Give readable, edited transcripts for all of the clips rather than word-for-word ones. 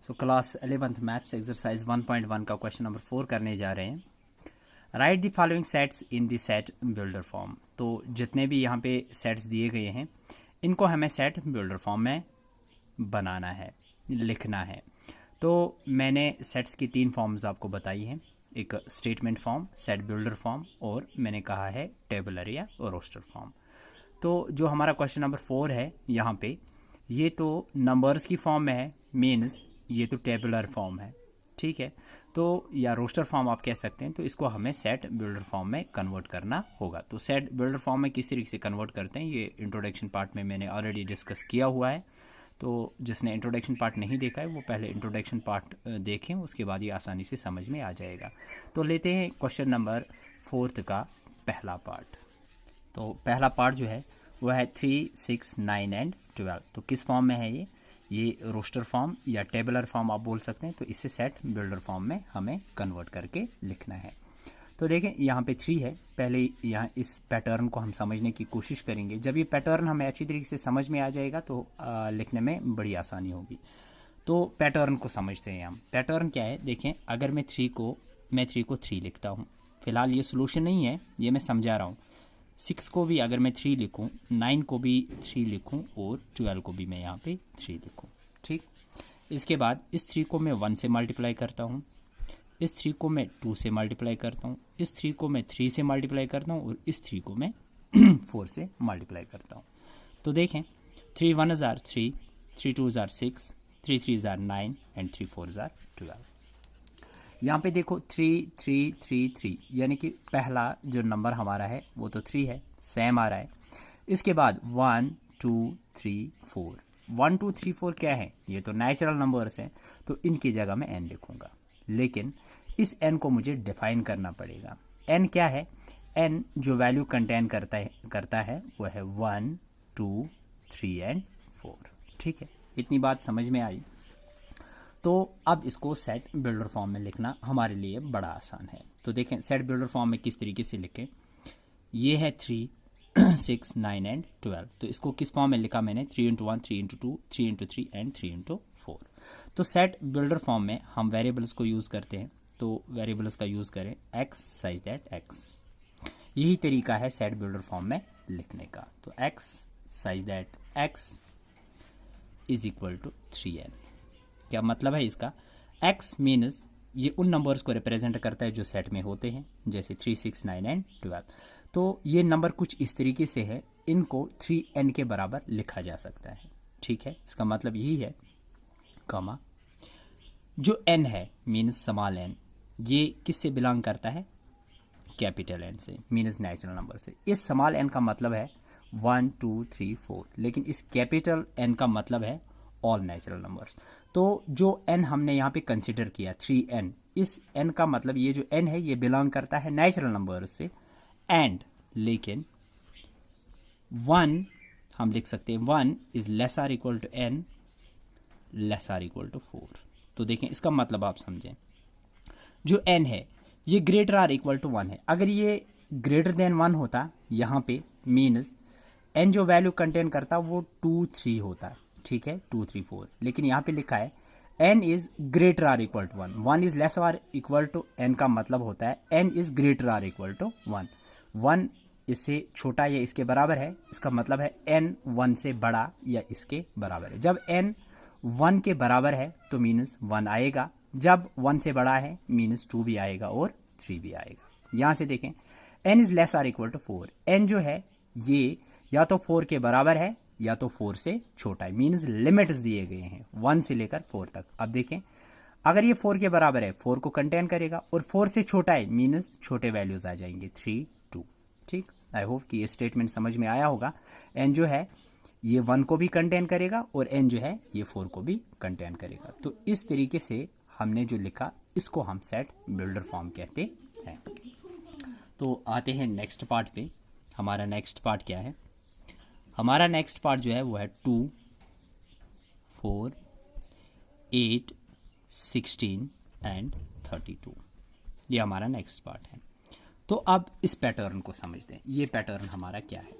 So class 11th maths exercise 1.1 का question number 4 करने जा रहे हैं। Right the following sets in the set builder form. तो जितने भी यहाँ पे सेट्स दिए गए हैं इनको हमें सेट बिल्डर फॉर्म में बनाना है, लिखना है। तो मैंने सेट्स की 3 फॉर्म्स आपको बताई हैं, एक statement form, set builder form और मैंने कहा है टेबलर या रोस्टर फॉर्म। तो जो हमारा क्वेश्चन नंबर 4 है यहाँ पे, ये तो नंबर्स की फॉर्म में है, मीन्स ये तो टेबुलर फॉर्म है, ठीक है। तो या रोस्टर फॉर्म आप कह सकते हैं। तो इसको हमें सेट बिल्डर फॉर्म में कन्वर्ट करना होगा। तो सेट बिल्डर फॉर्म में किस तरीके से कन्वर्ट करते हैं ये इंट्रोडक्शन पार्ट में मैंने ऑलरेडी डिस्कस किया हुआ है। तो जिसने इंट्रोडक्शन पार्ट नहीं देखा है वो पहले इंट्रोडक्शन पार्ट देखें, उसके बाद ये आसानी से समझ में आ जाएगा। तो लेते हैं क्वेश्चन नंबर 4 का पहला पार्ट। तो पहला पार्ट जो है वह है 3, 6, 9 एंड 12। तो किस फॉर्म में है ये रोस्टर फॉर्म या टेबुलर फॉर्म आप बोल सकते हैं। तो इसे सेट बिल्डर फॉर्म में हमें कन्वर्ट करके लिखना है। तो देखें यहाँ पे 3 है। पहले यहाँ इस पैटर्न को हम समझने की कोशिश करेंगे। जब ये पैटर्न हमें अच्छी तरीके से समझ में आ जाएगा तो लिखने में बड़ी आसानी होगी। तो पैटर्न को समझते हैं हम। पैटर्न क्या है देखें, अगर मैं 3 को 3 लिखता हूँ, फिलहाल ये सोल्यूशन नहीं है, ये मैं समझा रहा हूँ। 6 को भी अगर मैं 3 लिखूं, 9 को भी 3 लिखूं और 12 को भी मैं यहाँ पे 3 लिखूं, ठीक। इसके बाद इस 3 को मैं 1 से मल्टीप्लाई करता हूँ, इस 3 को मैं 2 से मल्टीप्लाई करता हूँ, इस 3 को मैं 3 से मल्टीप्लाई करता हूँ और इस 3 को मैं 4 से मल्टीप्लाई करता हूँ। तो देखें 3 1 jar 3, 3 2 jar 6, 3 3 jar 9 and 3 4 jar 12। यहाँ पे देखो 3 3 3 3, यानी कि पहला जो नंबर हमारा है वो तो 3 है, सेम आ रहा है। इसके बाद 1 2 3 4, 1 2 3 4 क्या है, ये तो नेचुरल नंबर्स हैं। तो इनकी जगह मैं n लिखूंगा, लेकिन इस n को मुझे डिफाइन करना पड़ेगा। n क्या है, n जो वैल्यू कंटेन करता है वो है 1 2 3 एंड 4, ठीक है। इतनी बात समझ में आई। तो अब इसको सेट बिल्डर फॉर्म में लिखना हमारे लिए बड़ा आसान है। तो देखें सेट बिल्डर फॉर्म में किस तरीके से लिखें। ये है 3 6 9 एंड 12। तो इसको किस फॉर्म में लिखा मैंने, 3 into 1 3 into 2 3 into 3 and 3 into 4। तो सेट बिल्डर फॉर्म में हम वेरिएबल्स को यूज़ करते हैं। तो वेरिएबल्स का यूज़ करें x सच दैट x। यही तरीका है सेट बिल्डर फॉर्म में लिखने का। तो x such that x is equal to 3n। क्या मतलब है इसका, x मीन्स ये उन नंबर्स को रिप्रेजेंट करता है जो सेट में होते हैं, जैसे 3 6 9 एंड 12। तो ये नंबर कुछ इस तरीके से है, इनको 3n के बराबर लिखा जा सकता है, ठीक है। इसका मतलब यही है, कॉमा जो n है मीन्स स्मॉल n, ये किससे बिलोंग करता है, कैपिटल n से, मीन्स नेचुरल नंबर से। इस स्मॉल n का मतलब है 1 2 3 4, लेकिन इस कैपिटल n का मतलब है ऑल नेचुरल नंबर्स। तो जो n हमने यहाँ पे कंसिडर किया 3n, इस n का मतलब ये जो n है ये बिलोंग करता है नेचुरल नंबर्स से। एंड लेकिन 1 हम लिख सकते हैं 1 is less or equal to n less or equal to 4। तो देखें इसका मतलब आप समझें, जो n है ये ग्रेटर आर इक्वल टू 1 है। अगर ये ग्रेटर देन 1 होता यहाँ पे, मीन्स n जो वैल्यू कंटेन करता वो 2 3 होता, ठीक है, 2 3 4। लेकिन यहाँ पे लिखा है n is greater or equal to 1, 1 is less or equal to n का मतलब होता है n is greater or equal to 1, 1 इससे छोटा या इसके बराबर है, इसका मतलब है n 1 से बड़ा या इसके बराबर है। जब n 1 के बराबर है तो मीन्स 1 आएगा, जब 1 से बड़ा है मीन्स 2 भी आएगा और 3 भी आएगा। यहाँ से देखें n is less or equal to 4, n जो है ये या तो 4 के बराबर है या तो 4 से छोटा है, मीन्स लिमिट्स दिए गए हैं 1 से लेकर 4 तक। अब देखें अगर ये 4 के बराबर है 4 को कंटेन करेगा, और 4 से छोटा है मीन्स छोटे वैल्यूज आ जाएंगे 3 2, ठीक। आई होप कि ये स्टेटमेंट समझ में आया होगा। n जो है ये 1 को भी कंटेन करेगा और n जो है ये 4 को भी कंटेन करेगा। तो इस तरीके से हमने जो लिखा इसको हम सेट बिल्डर फॉर्म कहते हैं। तो आते हैं नेक्स्ट पार्ट पे। हमारा नेक्स्ट पार्ट क्या है, हमारा नेक्स्ट पार्ट जो है वो है 2 4 8 16 एंड 32। ये हमारा नेक्स्ट पार्ट है। तो अब इस पैटर्न को समझते हैं, ये पैटर्न हमारा क्या है।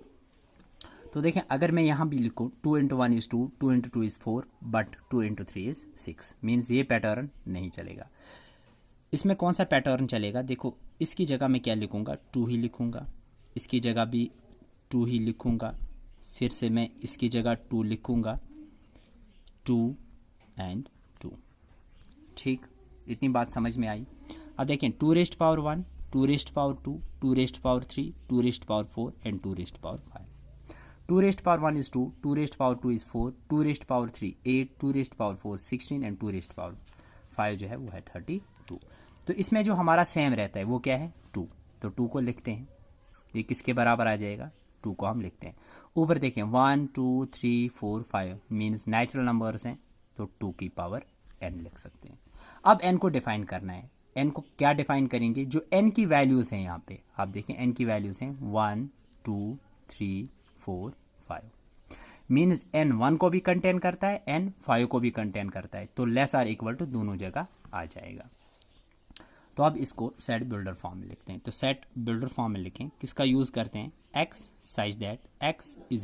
तो देखें अगर मैं यहाँ भी लिखूँ 2 × 1 = 2, 2 × 2 = 4, बट 2 × 3 = 6, मीन्स ये पैटर्न नहीं चलेगा। इसमें कौन सा पैटर्न चलेगा? देखो इसकी जगह मैं क्या लिखूँगा, 2 ही लिखूँगा, इसकी जगह भी 2 ही लिखूँगा, फिर से मैं इसकी जगह 2 लिखूँगा, 2 और 2। ठीक, इतनी बात समझ में आई। अब देखें 2⁻1, 2⁻2, 2⁻3, 2⁻4 एंड 2⁻5। 2⁻1 = 2, 2⁻2 = 4, 2⁻3 8, 2⁻4 16 एंड 2⁻5 जो है वो है 32। तो इसमें जो हमारा सेम रहता है वो क्या है, 2। तो 2 को लिखते हैं, ये किसके बराबर आ जाएगा, 2 को हम लिखते हैं। ऊपर देखें 1 2 3 4 5 मीन्स नेचुरल नंबर्स हैं, तो 2 की पावर n लिख सकते हैं। अब n को डिफाइन करना है। n को क्या डिफाइन करेंगे, जो n की वैल्यूज़ हैं यहाँ पे आप देखें n की वैल्यूज़ हैं 1 2 3 4 5, मीन्स n 1 को भी कंटेन करता है, n 5 को भी कंटेन करता है, तो लेस आर इक्वल टू दोनों जगह आ जाएगा। तो अब इसको सेट बिल्डर फॉर्म में लिखते हैं। तो सेट बिल्डर फॉर्म में लिखें, किसका यूज़ करते हैं, x such that x =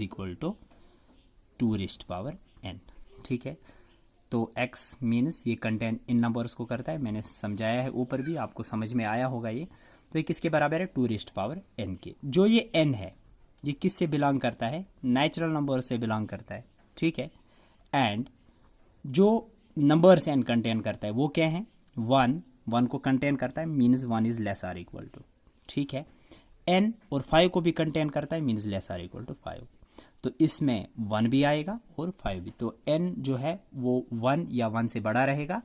2⁻n। ठीक है, तो x मीन्स ये कंटेन इन नंबर्स को करता है, मैंने समझाया है ऊपर भी, आपको समझ में आया होगा ये। तो ये किसके बराबर है, 2⁻n के। जो ये n है ये किस से बिलोंग करता है, नेचुरल नंबर से बिलोंग करता है। ठीक है, एंड जो नंबर्स n कंटेन करता है वो क्या है, 1 को कंटेन करता है, means 1 is less or equal to. ठीक है, n और 5 को भी कंटेन करता है, means less or equal to 5। तो इसमें 1 भी आएगा और 5 भी, तो n जो है वो 1 या 1 से बड़ा रहेगा,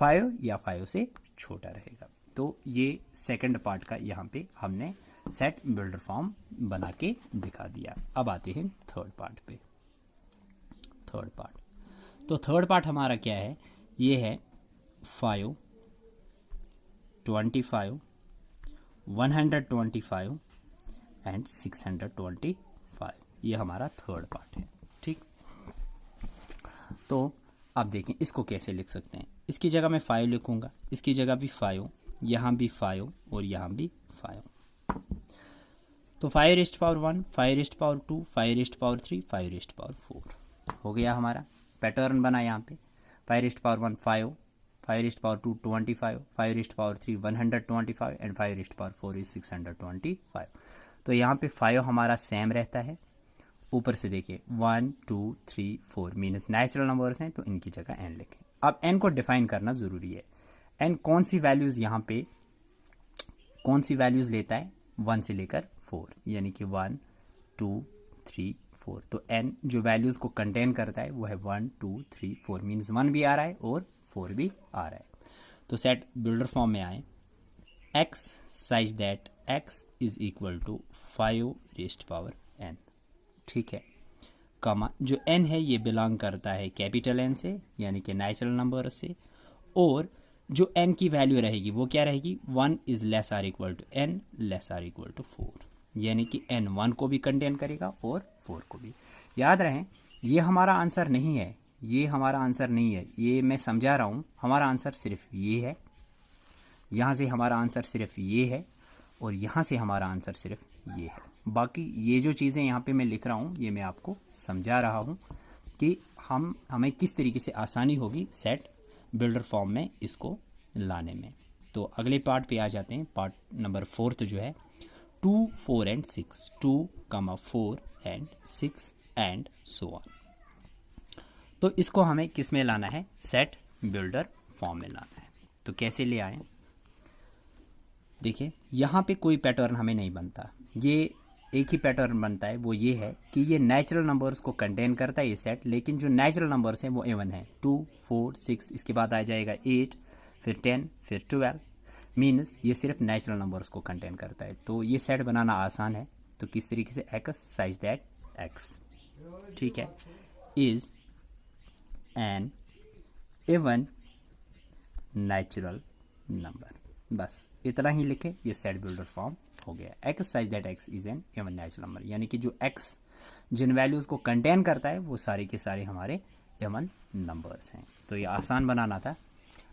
5 या 5 से छोटा रहेगा। तो ये सेकंड पार्ट का यहाँ पे हमने सेट बिल्डर फॉर्म बना के दिखा दिया। अब आते हैं थर्ड पार्ट पे। थर्ड पार्ट, तो थर्ड पार्ट हमारा क्या है, ये है 5 25 125 एंड 625, ये हमारा थर्ड पार्ट है। ठीक, तो अब देखें इसको कैसे लिख सकते हैं। इसकी जगह मैं 5 लिखूंगा, इसकी जगह भी 5, यहाँ भी 5 और यहाँ भी 5। तो 5⁻1 5⁻2 5⁻3 5⁻4 हो गया हमारा पैटर्न बना यहाँ पे। 5⁻1 5, 5⁻2 25, 5⁻3 125 एंड 5⁻4 इज 625। तो यहाँ पे 5 हमारा सेम रहता है। ऊपर से देखिए 1 2 3 4 मीन्स नेचुरल नंबर्स हैं, तो इनकी जगह n लिखें। अब n को डिफाइन करना ज़रूरी है। n कौन सी वैल्यूज़ यहाँ पे कौन सी वैल्यूज़ लेता है, 1 से लेकर 4, यानी कि 1 2 3 4। तो n जो वैल्यूज़ को कंटेन करता है वो है 1 2 3 4, मीन्स 1 भी आ रहा है और 4 भी आ रहा है। तो सेट बिल्डर फॉर्म में आए, x such that x = 5⁻n। ठीक है, कमा जो n है ये बिलोंग करता है कैपिटल N से, यानी कि नेचुरल नंबर से, और जो n की वैल्यू रहेगी वो क्या रहेगी, 1 is less or equal to n less or equal to 4, यानी कि n 1 को भी कंटेन करेगा और 4 को भी। याद रहें ये हमारा आंसर नहीं है, ये हमारा आंसर नहीं है, ये मैं समझा रहा हूँ। हमारा आंसर सिर्फ ये है, यहाँ से हमारा आंसर सिर्फ ये है, और यहाँ से हमारा आंसर सिर्फ ये है। बाकी ये जो चीज़ें यहाँ पे मैं लिख रहा हूँ ये मैं आपको समझा रहा हूँ कि हमें किस तरीके से आसानी होगी सेट बिल्डर फॉर्म में इसको लाने में। तो अगले पार्ट पे आ जाते हैं, पार्ट नंबर 4 जो है 2 4 and 6, 2 4 and 6 and so on. तो इसको हमें किस में लाना है, सेट बिल्डर फॉर्म में लाना है। तो कैसे ले आएँ, देखिए यहाँ पे कोई पैटर्न हमें नहीं बनता, ये एक ही पैटर्न बनता है, वो ये है कि ये नेचुरल नंबर्स को कंटेन करता है ये सेट, लेकिन जो नेचुरल नंबर्स हैं वो इवन है, 2 4 6, इसके बाद आ जाएगा 8, फिर 10, फिर 12, मीन्स ये सिर्फ नेचुरल नंबर्स को कंटेन करता है। तो ये सेट बनाना आसान है। तो किस तरीके से, x सच दैट x, ठीक है, is an even natural number. बस इतना ही लिखे, ये सेट बिल्डर फॉर्म हो गया। x such that x is N even natural number, यानी कि जो x जिन वैल्यूज़ को कंटेन करता है वो सारे के सारे हमारे इवन नंबर्स हैं। तो ये आसान बनाना था।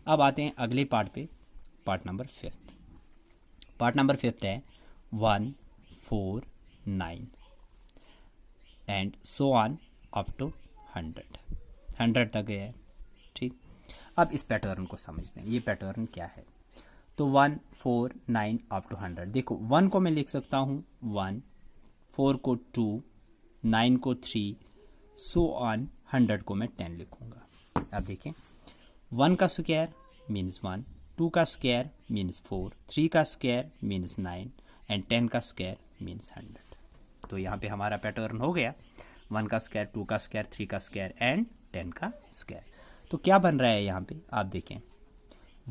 अब आते हैं अगले पार्ट पे, पार्ट नंबर 5। पार्ट नंबर 5 है 1 4 9। And so on up to 100 तक गया है। ठीक, अब इस पैटर्न को समझते हैं, ये पैटर्न क्या है। तो 1 4 9 अप टू 100। देखो 1 को मैं लिख सकता हूँ 1, 4 को 2, 9 को 3, सो ऑन 100 को मैं 10 लिखूंगा। अब देखें 1 का स्क्वायर मीन्स 1, 2 का स्क्वायर मीन्स 4, 3 का स्क्वायर मीन्स 9 एंड 10 का स्क्वायर मीन्स 100। तो यहाँ पे हमारा पैटर्न हो गया 1 का स्क्वायर, 2 का स्क्वायर, 3 का स्क्वायर एंड 10 का स्क्वायर। तो क्या बन रहा है यहाँ पे आप देखें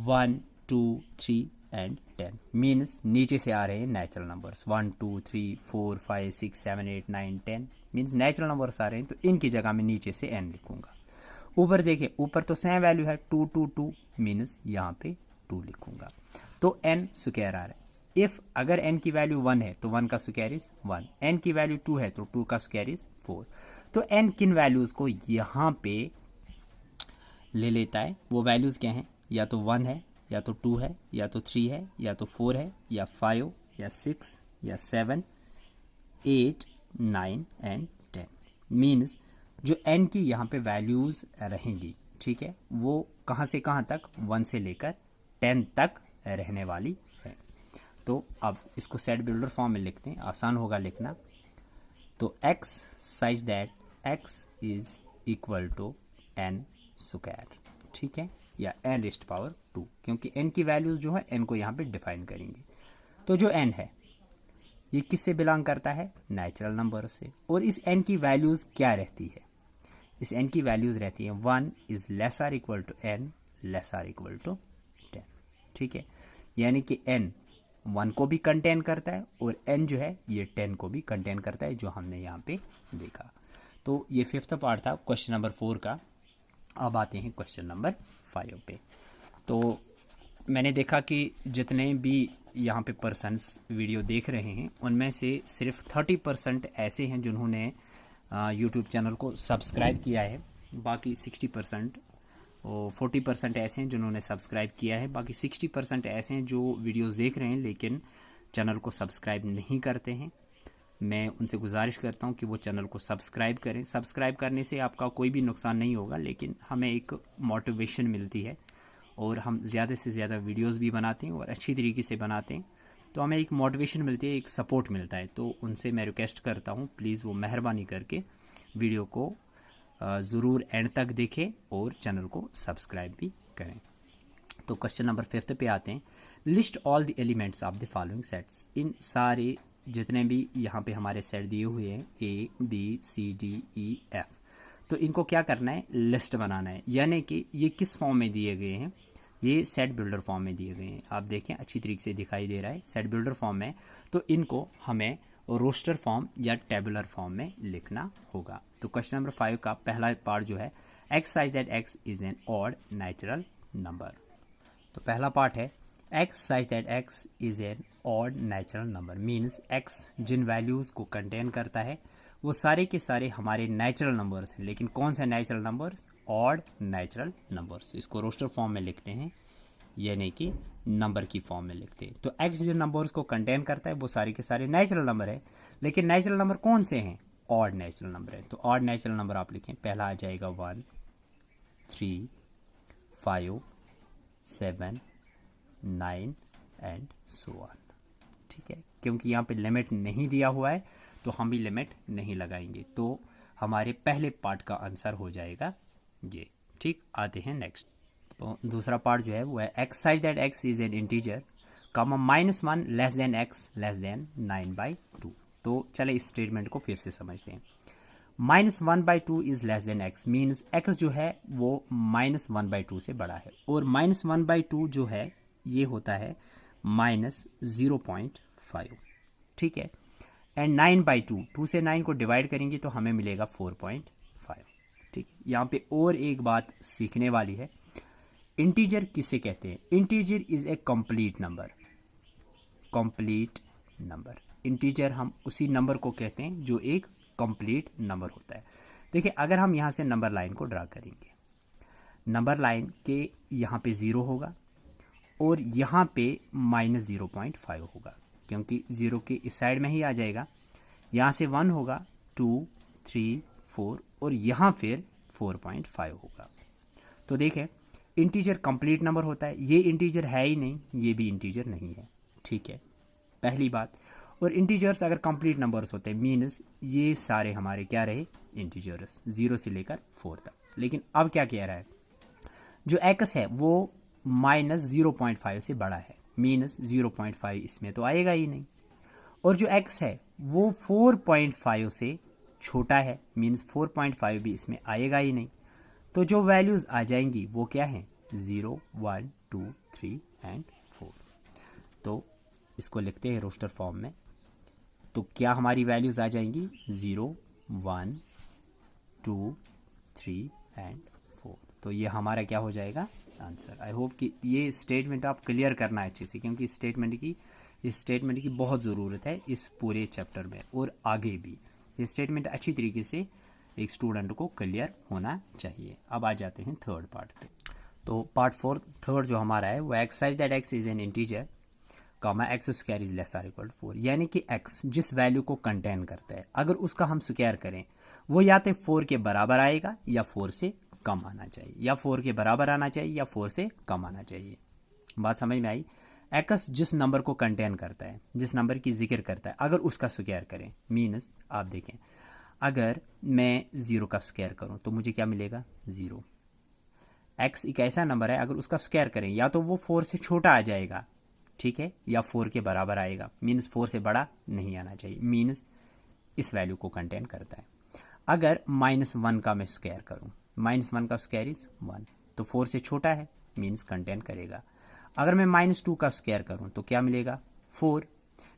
1 2 3 एंड 10 मीन्स नीचे से आ रहे हैं natural numbers 1 2 3 4 5 6 7 8 9 10 means natural numbers आ रहे हैं, तो इनकी जगह में नीचे से n लिखूंगा। ऊपर देखें, ऊपर तो सेम वैल्यू है 2 2 2 मीन्स यहाँ पे 2 लिखूंगा। तो n स्क्वायर आ रहा है। इफ अगर n की वैल्यू 1 है तो 1 का स्क्वायर इज 1, n की वैल्यू 2 है तो 2 का स्क्वायर इज 4। तो n किन वैल्यूज को यहाँ पे ले लेता है, वो वैल्यूज क्या हैं, या तो 1 है, या तो 2 है, या तो 3 है, या तो 4 है, या 5 या 6 या 7 8 9 एंड 10 मीन्स जो n की यहाँ पे वैल्यूज रहेंगी, ठीक है, वो कहाँ से कहाँ तक, 1 से लेकर 10 तक रहने वाली है। तो अब इसको सेट बिल्डर फॉर्म में लिखते हैं, आसान होगा लिखना। तो x such that x is equal to n square, ठीक है, या n रेस्ट पावर 2, क्योंकि n की वैल्यूज जो है n को यहाँ पे डिफाइन करेंगे। तो जो n है ये किससे बिलोंग करता है, नेचुरल नंबर से। और इस n की वैल्यूज क्या रहती है, इस n की वैल्यूज रहती है 1 is less or equal to n less or equal to 10, ठीक है, यानी कि n 1 को भी कंटेन करता है और n जो है ये 10 को भी कंटेन करता है, जो हमने यहाँ पे देखा। तो ये 5th पार्ट था क्वेश्चन नंबर 4 का। अब आते हैं क्वेश्चन नंबर 5 पे। तो मैंने देखा कि जितने भी यहाँ पे पर्सन्स वीडियो देख रहे हैं उनमें से सिर्फ 30% ऐसे हैं जिन्होंने यूट्यूब चैनल को सब्सक्राइब किया है, बाकी 60% और 40% ऐसे हैं जिन्होंने सब्सक्राइब किया है, बाकी 60% ऐसे हैं जो वीडियोस देख रहे हैं लेकिन चैनल को सब्सक्राइब नहीं करते हैं। मैं उनसे गुजारिश करता हूं कि वो चैनल को सब्सक्राइब करें। सब्सक्राइब करने से आपका कोई भी नुकसान नहीं होगा, लेकिन हमें एक मोटिवेशन मिलती है और हम ज़्यादा से ज़्यादा वीडियोस भी बनाते हैं और अच्छी तरीके से बनाते हैं, तो हमें एक मोटिवेशन मिलती है, एक सपोर्ट मिलता है। तो उनसे मैं रिक्वेस्ट करता हूँ प्लीज़ वो मेहरबानी करके वीडियो को ज़रूर एंड तक देखें और चैनल को सब्सक्राइब भी करें। तो क्वेश्चन नंबर 5 पे आते हैं। List all the elements of the following sets. इन सारे जितने भी यहाँ पे हमारे सेट दिए हुए हैं A B C D E F, तो इनको क्या करना है, लिस्ट बनाना है। यानी कि ये किस फॉर्म में दिए गए हैं, ये सेट बिल्डर फॉर्म में दिए गए हैं। आप देखें अच्छी तरीके से दिखाई दे रहा है, सेट बिल्डर फॉर्म में। तो इनको हमें रोस्टर फॉर्म या टेबुलर फॉर्म में लिखना होगा। तो क्वेश्चन नंबर 5 का पहला पार्ट जो है x such that x is an odd natural number. तो पहला पार्ट है x such that x is an odd natural number, means x जिन वैल्यूज़ को कंटेन करता है वो सारे के सारे हमारे नेचुरल नंबर्स हैं। लेकिन कौन से natural numbers, odd natural numbers. इसको रोस्टर फॉर्म में लिखते हैं, यानी कि नंबर की फॉर्म में लिखते हैं। तो x जिन नंबर्स को कंटेन करता है वो सारे के सारे नेचुरल नंबर है, लेकिन नेचुरल नंबर कौन से हैं, ऑड नेचुरल नंबर है। तो ऑड नेचुरल नंबर आप लिखें, पहला आ जाएगा 1 3 5 7 9 एंड सो ऑन, ठीक है। क्योंकि यहाँ पे लिमिट नहीं दिया हुआ है तो हम भी लिमिट नहीं लगाएंगे, तो हमारे पहले पार्ट का आंसर हो जाएगा ये, ठीक। आते हैं नेक्स्ट। तो दूसरा पार्ट जो है वो है x such that x is an integer comma -1 less than x less than 9/2। तो चले इस स्टेटमेंट को फिर से समझते हैं। -1/2 is less than x means x जो है वो -1/2 से बड़ा है, और -1/2 जो है ये होता है -0.5, ठीक है। एंड 9/2, 2 से 9 को डिवाइड करेंगे तो हमें मिलेगा 4.5, ठीक है। यहाँ पे और एक बात सीखने वाली है, इंटीजर किसे कहते हैं, integer is a complete number. Complete number, integer हम उसी नंबर को कहते हैं जो एक कंप्लीट नंबर होता है। देखिए अगर हम यहाँ से नंबर लाइन को ड्रा करेंगे, नंबर लाइन के यहाँ पे 0 होगा और यहाँ पे -0.5 होगा, क्योंकि 0 के इस साइड में ही आ जाएगा। यहाँ से 1 होगा, 2 3, 4 और यहाँ फिर 4.5 होगा। तो देखें इंटीजर कंप्लीट नंबर होता है, ये इंटीजर है ही नहीं, ये भी इंटीजर नहीं है, ठीक है, पहली बात। और इंटीजर्स अगर कंप्लीट नंबर्स होते हैं मीन्स ये सारे हमारे क्या रहे, इंटीजर्स 0 से लेकर 4 तक। लेकिन अब क्या कह रहा है, जो एक्स है वो -0.5 से बड़ा है, मीन्स 0.5 इसमें तो आएगा ही नहीं। और जो एक्स है वो 4.5 से छोटा है, मीन्स 4.5 भी इसमें आएगा ही नहीं। तो जो वैल्यूज़ आ जाएंगी वो क्या हैं, 0, 1, 2, 3 एंड 4। तो इसको लिखते हैं रोस्टर फॉर्म में। तो क्या हमारी वैल्यूज़ आ जाएंगी, 0, 1, 2, 3 एंड 4। तो ये हमारा क्या हो जाएगा, आंसर। आई होप कि ये स्टेटमेंट आप क्लियर करना है अच्छे से, क्योंकि इस स्टेटमेंट की बहुत ज़रूरत है इस पूरे चैप्टर में और आगे भी। ये स्टेटमेंट अच्छी तरीके से एक स्टूडेंट को क्लियर होना चाहिए। अब आ जाते हैं थर्ड पार्ट पे। तो पार्ट 4 थर्ड जो हमारा है वो x such that x is an integer comma x square is less or equal to 4, यानी कि एक्स जिस वैल्यू को कंटेन करता है अगर उसका हम स्क्वायर करें वो या तो 4 के बराबर आएगा या 4 से कम आना चाहिए, या 4 के बराबर आना चाहिए या 4 से कम आना चाहिए। बात समझ में आई। एक्स जिस नंबर को कंटेन करता है, जिस नंबर की जिक्र करता है, अगर उसका स्क्वायर करें मीन्स आप देखें अगर मैं 0 का स्क्वायर करूं तो मुझे क्या मिलेगा, 0। एक्स एक ऐसा नंबर है अगर उसका स्क्वायर करें या तो वो 4 से छोटा आ जाएगा, ठीक है, या 4 के बराबर आएगा, मीन्स 4 से बड़ा नहीं आना चाहिए, मीन्स इस वैल्यू को कंटेन करता है। अगर -1 का मैं स्क्वायर करूं, -1 का स्क्वायर इज 1, तो 4 से छोटा है, मीन्स कंटेन करेगा। अगर मैं -2 का स्क्वायर करूं तो क्या मिलेगा, 4,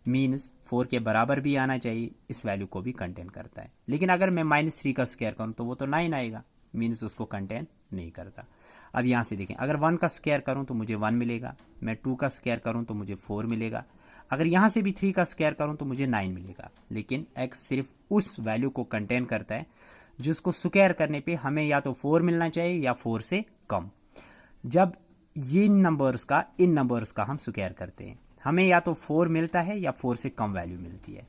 मीन्स 4 के बराबर भी आना चाहिए, इस वैल्यू को भी कंटेन करता है। लेकिन अगर मैं -3 का स्क्वायर करूं तो वो तो 9 आएगा, मीन्स उसको कंटेन नहीं करता। अब यहाँ से देखें अगर 1 का स्क्वायर करूं तो मुझे 1 मिलेगा, मैं 2 का स्क्वायर करूं तो मुझे 4 मिलेगा, अगर यहाँ से भी 3 का स्क्वायर करूं तो मुझे 9 मिलेगा। लेकिन x सिर्फ उस वैल्यू को कंटेन करता है जिसको स्क्वायर करने पे हमें या तो 4 मिलना चाहिए या 4 से कम। जब ये इन नंबर्स का हम स्क्वायर करते हैं हमें या तो 4 मिलता है या 4 से कम वैल्यू मिलती है।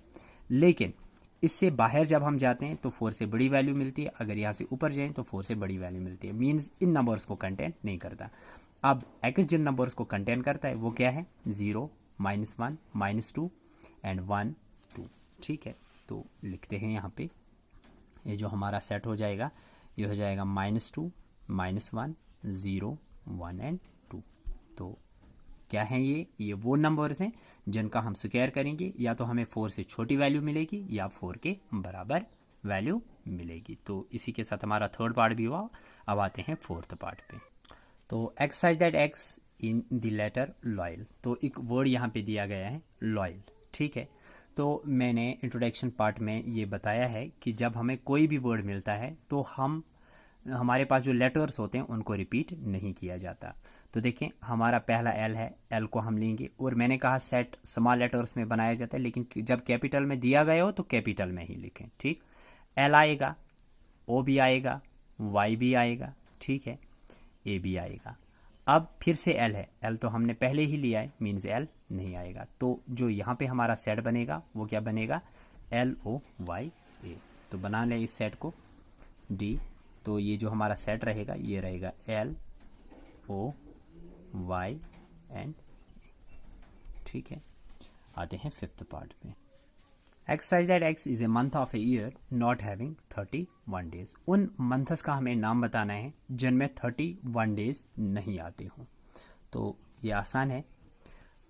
लेकिन इससे बाहर जब हम जाते हैं तो 4 से बड़ी वैल्यू मिलती है, अगर यहाँ से ऊपर जाएं तो 4 से बड़ी वैल्यू मिलती है, मीन्स इन नंबर्स को कंटेन नहीं करता। अब x जिन नंबर्स को कंटेन करता है वो क्या है, 0, -1, -2 एंड 1, 2, ठीक है। तो लिखते हैं यहाँ पे, ये जो हमारा सेट हो जाएगा ये हो जाएगा -2, -1, 0, 1 एंड 2। तो क्या है ये वो नंबर्स हैं जिनका हम स्क्वायर करेंगे या तो हमें 4 से छोटी वैल्यू मिलेगी या 4 के बराबर वैल्यू मिलेगी। तो इसी के साथ हमारा थर्ड पार्ट भी हुआ। अब आते हैं फोर्थ पार्ट पे। तो x such that x in the letter loyal. तो एक वर्ड यहाँ पे दिया गया है लॉयल, ठीक है। तो मैंने इंट्रोडक्शन पार्ट में ये बताया है कि जब हमें कोई भी वर्ड मिलता है तो हमारे पास जो लेटर्स होते हैं उनको रिपीट नहीं किया जाता। तो देखें हमारा पहला एल है, एल को हम लेंगे और मैंने कहा सेट स्मॉल लेटर्स में बनाया जाता है, लेकिन जब कैपिटल में दिया गया हो तो कैपिटल में ही लिखें, ठीक। एल आएगा, ओ भी आएगा, वाई भी आएगा, ठीक है, ए भी आएगा। अब फिर से एल है, एल तो हमने पहले ही लिया है, मीन्स एल नहीं आएगा। तो जो यहाँ पे हमारा सेट बनेगा वो क्या बनेगा, एल ओ वाई ए। तो बना लें इस सेट को डी। तो ये जो हमारा सेट रहेगा ये रहेगा एल ओ वाई एंड, ठीक है। आते हैं फिफ्थ पार्ट में। Exercise that x is a month of a year not having 31 days. उन मंथस का हमें नाम बताना है जिनमें 31 डेज नहीं आते हों। तो ये आसान है,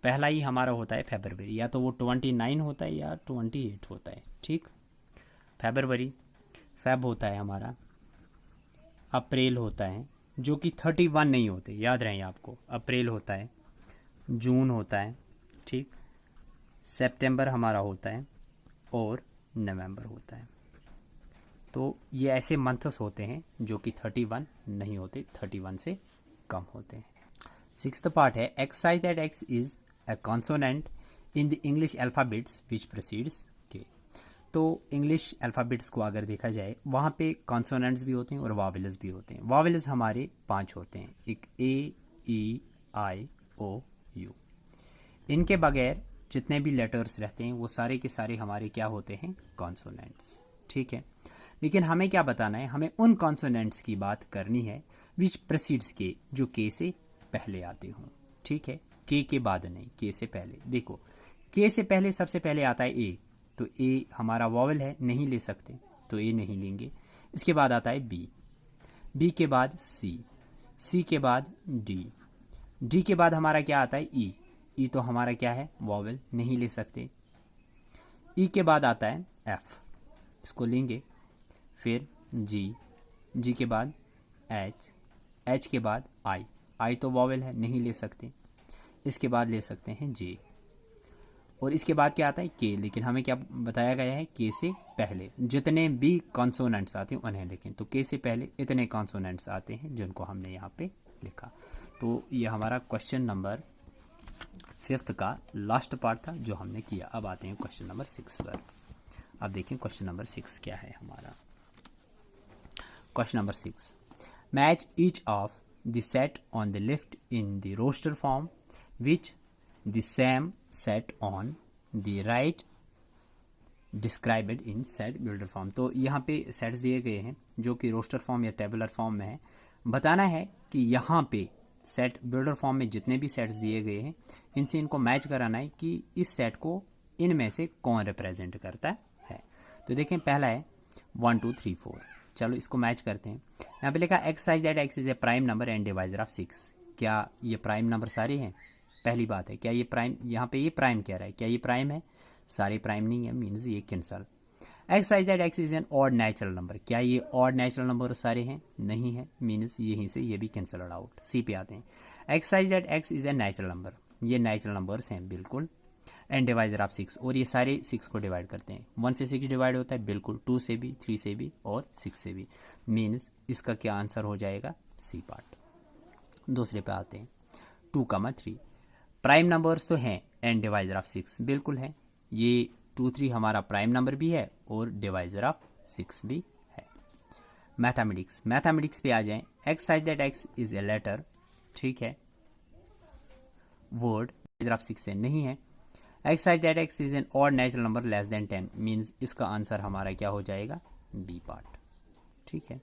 पहला ही हमारा होता है फरवरी, या तो वो 29 होता है या 28 होता है, ठीक। फरवरी, फेब होता है हमारा, अप्रैल होता है जो कि 31 नहीं होते, याद रहे आपको, अप्रैल होता है, जून होता है, ठीक, सितंबर हमारा होता है और नवंबर होता है। तो ये ऐसे मंथ्स होते हैं जो कि 31 नहीं होते, 31 से कम होते हैं। सिक्स्थ पार्ट है x such that x is a consonant in the English alphabets which proceeds के। तो इंग्लिश अल्फ़ाबेट्स को अगर देखा जाए वहाँ पे कॉन्सोनेंट्स भी होते हैं और वावेल्स भी होते हैं। वावेल्स हमारे 5 होते हैं, एक ए, ई, आई, ओ, यू। इनके बगैर जितने भी लेटर्स रहते हैं वो सारे के सारे हमारे क्या होते हैं, कॉन्सोनेंट्स, ठीक है। लेकिन हमें क्या बताना है, हमें उन कॉन्सोनेंट्स की बात करनी है विच प्रेसीड्स के, जो के से पहले आते हों। ठीक है, के बाद नहीं, के से पहले। देखो के से पहले सबसे पहले आता है ए, तो ए हमारा वॉवल है, नहीं ले सकते, तो ए नहीं लेंगे। इसके बाद आता है बी, बी के बाद सी, सी के बाद डी, डी के बाद हमारा क्या आता है ई, ई तो हमारा क्या है, वॉवल, नहीं ले सकते। ई के बाद आता है एफ, इसको लेंगे। फिर जी, जी के बाद एच, एच के बाद आई, आई तो वॉवल है, नहीं ले सकते। इसके बाद ले सकते हैं जे, और इसके बाद क्या आता है के, लेकिन हमें क्या बताया गया है, के से पहले जितने भी कॉन्सोनेंट्स आते हैं उन्हें लिखें। तो के से पहले इतने कॉन्सोनेंट्स आते हैं जिनको हमने यहाँ पे लिखा। तो ये हमारा क्वेश्चन नंबर 5 का लास्ट पार्ट था जो हमने किया। अब आते हैं क्वेश्चन नंबर 6 पर। अब देखें क्वेश्चन नंबर 6 क्या है हमारा। Question number 6, match each of the set on the left in the roster form which the same set on the right described in set builder form. तो यहाँ पे सेट्स दिए गए हैं जो कि रोस्टर फॉर्म या टेबुलर फॉर्म में है। बताना है कि यहाँ पे सेट बिल्डर फॉर्म में जितने भी सेट्स दिए गए हैं इनसे इनको मैच कराना है कि इस सेट को इनमें से कौन रिप्रेजेंट करता है। तो देखें पहला है 1 2 3 4, चलो इसको मैच करते हैं। यहाँ पे लिखा exercise that x is A prime number and divisor of 6। क्या ये प्राइम नंबर सारे हैं? पहली बात है, क्या ये प्राइम, यहाँ पे ये प्राइम कह रहा है, क्या ये प्राइम है? सारे प्राइम नहीं है, मीन्स ये cancel. Exercise that x is an odd natural number, क्या ये ऑड नेचुरल नंबर सारे हैं? नहीं है, मीन्स यहीं से ये भी कैंसल आउट। सी पे आते हैं, exercise that x is N natural number, ये नेचुरल नंबर्स हैं बिल्कुल। एंड डिवाइजर ऑफ 6, और ये सारे 6 को डिवाइड करते हैं। 1 से 6 डिवाइड होता है बिल्कुल, 2 से भी, 3 से भी और 6 से भी, मीन्स इसका क्या आंसर हो जाएगा? C part. दूसरे पे आते हैं 2, 3। प्राइम नंबर्स तो हैं एंड डिवाइजर ऑफ 6 बिल्कुल है, ये 2 3 हमारा प्राइम नंबर भी है और डिवाइजर ऑफ 6 भी है। मैथमेटिक्स, मैथमेटिक्स पे आ जाएं। X such that x is a letter, ठीक है, वर्ड डिवाइजर ऑफ 6 से नहीं है। X such that x is an odd natural number less than 10, means इसका आंसर हमारा क्या हो जाएगा? B part. ठीक है।